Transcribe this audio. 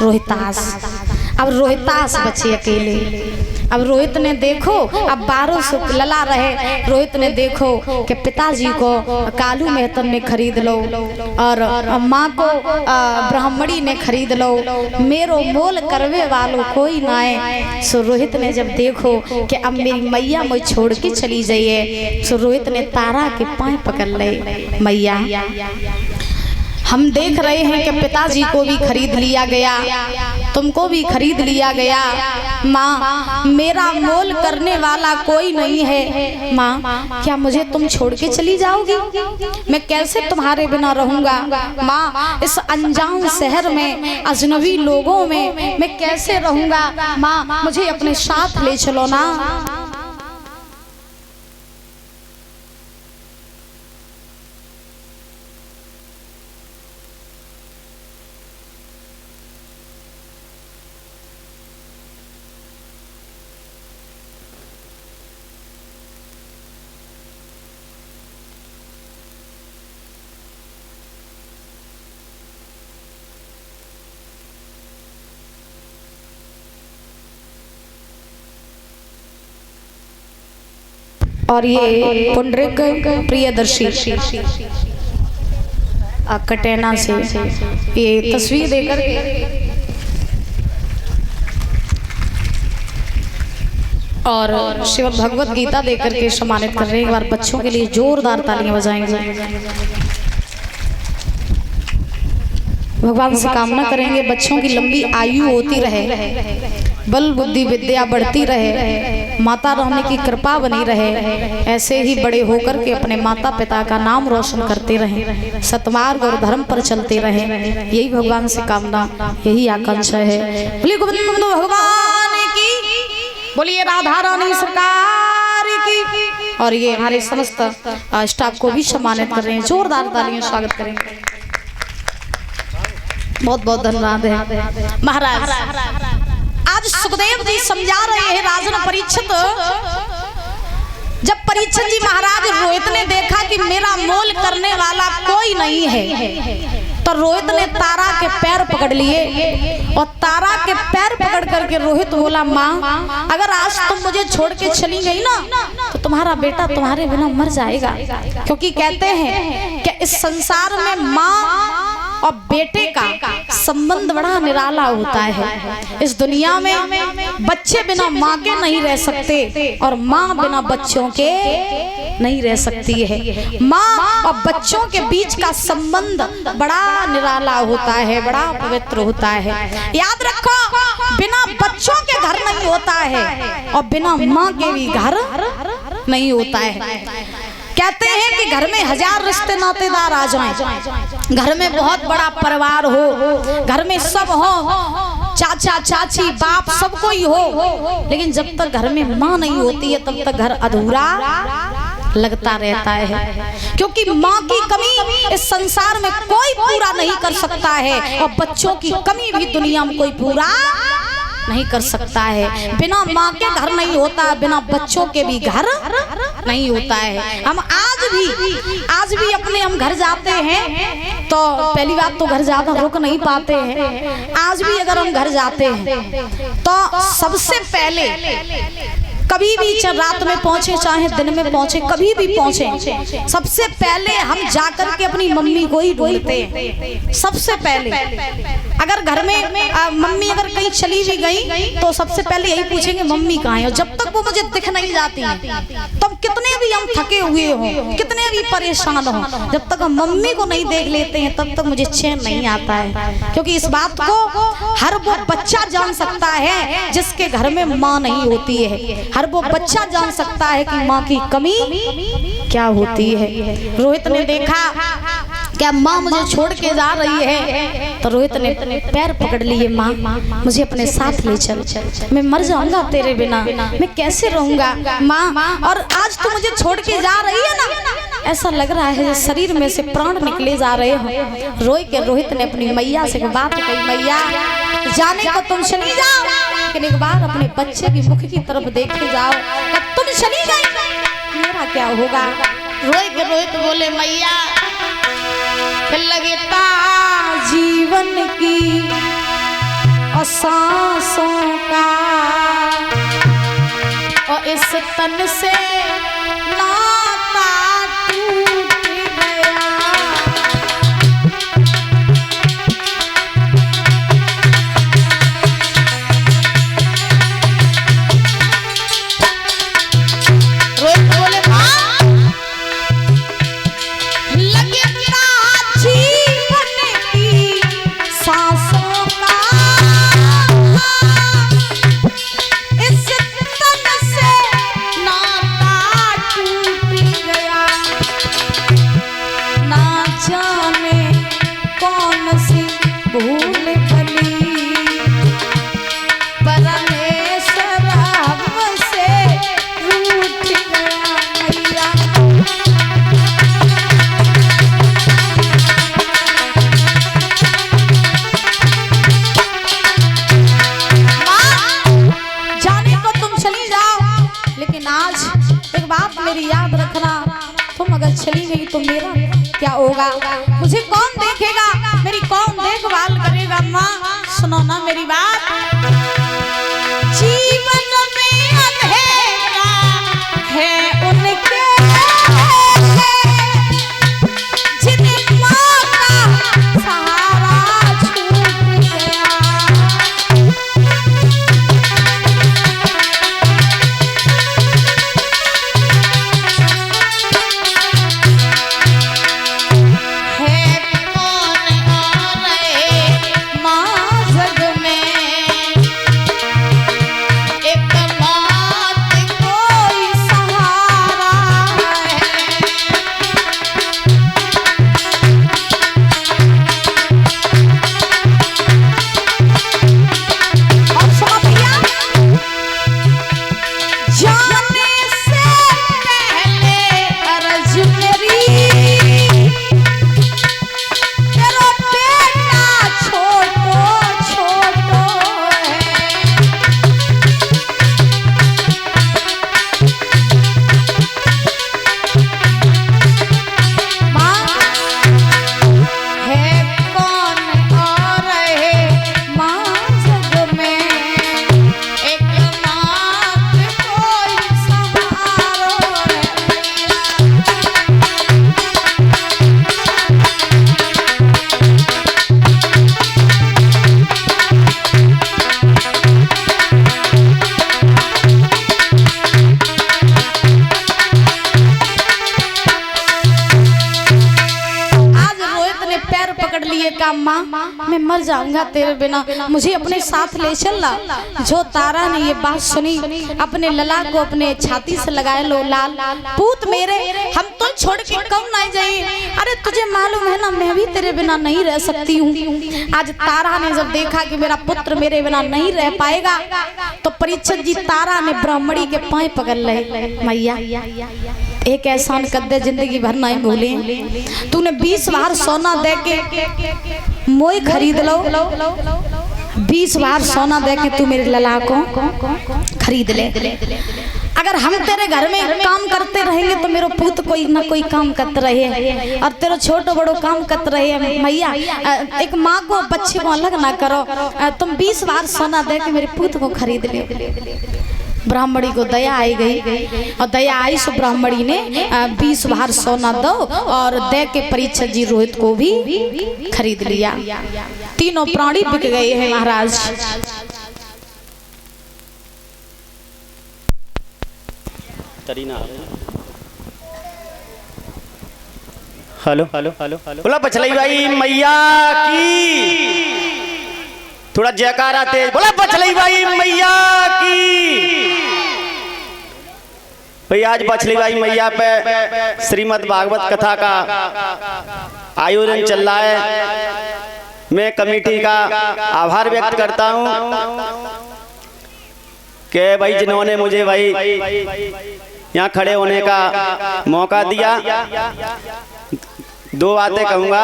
रोहितास। अब रोहितास बचे अकेले। अब रोहित ने देखो, अब 1200 लला रहे। रोहित ने देखो कि पिताजी को कालू मेहतन ने खरीद लो और माँ को ब्राह्मणी ने खरीद लो, मेरो मोल करवे वालों कोई ना है। सो रोहित ने जब देखो कि अब मेरी मैया मुझे छोड़ के चली जाइए, सो रोहित ने तारा के पाँव पकड़ ले। मैया, हम देख रहे हैं कि पिताजी को भी खरीद लिया गया, तुमको भी खरीद लिया गया। माँ, मेरा मोल करने वाला कोई नहीं है। माँ, क्या मुझे तुम छोड़ के चली जाओगी? मैं कैसे तुम्हारे बिना रहूँगा? माँ, इस अनजान शहर में अजनबी लोगों में मैं कैसे रहूँगा? माँ, मुझे अपने साथ ले चलो ना। और ये पुंडरिक प्रियदर्शी कटेना से ये तस्वीर देकर और शिव भगवत गीता देकर के सम्मानित कर रहे हैं। एक बार बच्चों के लिए जोरदार तालियां बजाएंगे। भगवान से कामना करेंगे बच्चों की लंबी आयु होती रहे, बल बुद्धि विद्या बढ़ती रहे, माता रानी की कृपा बनी रहे, ऐसे ही बड़े होकर के अपने माता पिता का नाम रोशन करते रहें, सतमार्ग और धर्म पर चलते रहें। यही भगवान से कामना, यही आकांक्षा है। बोलिए गोविंद भगवान की, बोलिए राधा रानी सरकार की। और ये हमारे समस्त स्टाफ को भी सम्मानित कर रहे हैं। जोरदार तालियां स्वागत करेंगे। बहुत बहुत धन्यवाद है। महाराज, आज सुखदेव जी समझा रहे हैं राजन परीक्षित। जब परीक्षित जी महाराज रोहित ने देखा कि मेरा मोल करने वाला कोई नहीं है, तो रोहित ने तारा के पैर पकड़ लिए और तारा के पैर पकड़ करके रोहित बोला, माँ, अगर आज तुम मुझे छोड़ के चली गई ना, तो तुम्हारा बेटा तुम्हारे बिना मर जाएगा। क्योंकि कहते हैं कि इस संसार में माँ और बेटे का संबंध बड़ा निराला होता है। इस दुनिया में बच्चे बिना माँ के नहीं रह सकते और माँ बिना बच्चों के नहीं रह सकती है। माँ और बच्चों के बीच का संबंध बड़ा निराला होता है, बड़ा पवित्र होता है। याद रखो, बिना बच्चों के घर नहीं होता है और बिना माँ के भी घर नहीं होता है। कहते हैं कि घर में 1000 रिश्ते नातेदार आ जाएं, घर में बहुत बड़ा परिवार हो, घर में सब हो, चाचा चाची बाप सब कोई हो, लेकिन जब तक घर में माँ नहीं होती है तब तक घर अधूरा लगता रहता है। क्योंकि माँ की कमी इस संसार में कोई पूरा नहीं कर सकता है और बच्चों की कमी भी दुनिया में कोई पूरा नहीं कर सकता है। बिना माँ के घर नहीं होता, बिना बच्चों के भी घर नहीं होता है। हम आज भी अपने हम घर जाते हैं तो पहली बात तो घर ज्यादा रुक नहीं पाते हैं। आज भी अगर हम घर जाते हैं तो सबसे पहले कभी भी चाहे रात में पहुंचे चाहे दिन में पहुंचे, कभी भी पहुंचे, सबसे पहले हम जाकर के अपनी मम्मी को ही ढूंढते हैं। सबसे पहले अगर घर में मम्मी अगर कहीं चली भी गई तो सबसे पहले यही पूछेंगे मम्मी कहाँ है। और जब तक वो मुझे दिख नहीं जाती तब कितने भी हम थके हुए हों, कितने भी परेशान हों, जब तक हम मम्मी को नहीं देख लेते हैं तब तक मुझे चैन नहीं आता है। क्योंकि इस बात को हर वो बच्चा जान सकता है जिसके घर में माँ नहीं होती है। हर वो बच्चा जान सकता है कि माँ की कमी क्या होती है। रोहित ने देखा क्या माँ मुझे छोड़ के जा रही है, तो रोहित ने पैर पकड़ लिए, माँ मुझे अपने साथ ले चल, मैं मर जाऊंगा तेरे बिना, मैं कैसे रहूंगा माँ। और आज तू मुझे छोड़ के जा रही है ना, ऐसा लग रहा है शरीर में से प्राण निकले जा रहे हो। रोई के रोहित ने अपनी मैया से बात कही, मैया जाने को तुम चली जाओ, लेकिन एक बार अपने बच्चे की मुख की तरफ देखे जाओ, अब तुम चली गई मेरा क्या होगा। रोई के रोहित बोले, मैया लगता जीवन की तन से नाता टूट गया। रोहित बोले लगता जीवन की सांसों का इस तन से नाता टूट गया। ना जाने कौन सी भूल भली परमेश्वर हमसे रूठ गया मैया। जाने को तुम चली जाओ, लेकिन आज एक बात मेरी याद रखना, तुम अगर चली गई तो मेरा क्या होगा? मुझे कौन देखेगा? मेरी कौन देखभाल करेगा? माँ सुनो ना मेरी बात। जीवन में अंधेरा है उनके जिन्हें माँ का सहारा छूट गया। है कौन और माँ जग में एक बात कोई सहारा है। और सुनो भैया, जाने से पहले अर्ज मेरी तेरा बेटा छोटो छोटो है। माँ है कौन और है माँ जग में एक मात कोई सहारो है। आज रोहित ने पैर पकड़ लिए का माँ मैं मर जाऊंगा तेरे बिना, मुझे अपने साथ ले चलना। जो तारा ने ये बात सुनी, अपने लला को अपने छाती से लगाए, लो लाल पूत मेरे, हम तो छोड़ के कब ना जाइए। अरे तुझे मालूम है ना मैं भी तेरे बिना नहीं रह सकती हूँ। आज तारा ने जब देखा कि मेरा पुत्र मेरे बिना नहीं रह पाएगा, तो परीक्षित जी तारा ने ब्राह्मणी के पांव पकड़ लिए। मैया एक एहसान कर दे, जिंदगी भर नहीं भूले। तूने 20 बार सोना दे के मोई खरीद लो, 20 बार सोना दे के तू मेरे लला को खरीद ले। अगर हम तेरे घर में काम करते रहेंगे तो मेरे पुत कोई ना कोई काम करते रहे, और तेरे छोटो बड़ो काम करते रहे। मैया एक माँ को बच्चे को अलग ना करो, तुम 20 बार सोना दे के मेरे पुत को खरीद ले। ब्राह्मणी को दया आई गई, और दया आई सो ब्राह्मणी ने 20 बार सोना दो और दे के परीक्षित जी रोहित को भी खरीद लिया। तीनों प्राणी बिक गए हैं महाराज। हेलो हेलो हेलो हेलो बोला बछलई भाई मैया की, थोड़ा जयकारा तेज बोला बछलई भाई मैया की। भाई आज बछलई भाई मैया पे श्रीमद् भागवत कथा का आयोजन चल रहा है। मैं कमेटी का आभार व्यक्त करता हूँ कि भाई जिन्होंने मुझे भाई यहाँ खड़े होने का मौका दिया। दो बातें कहूँगा।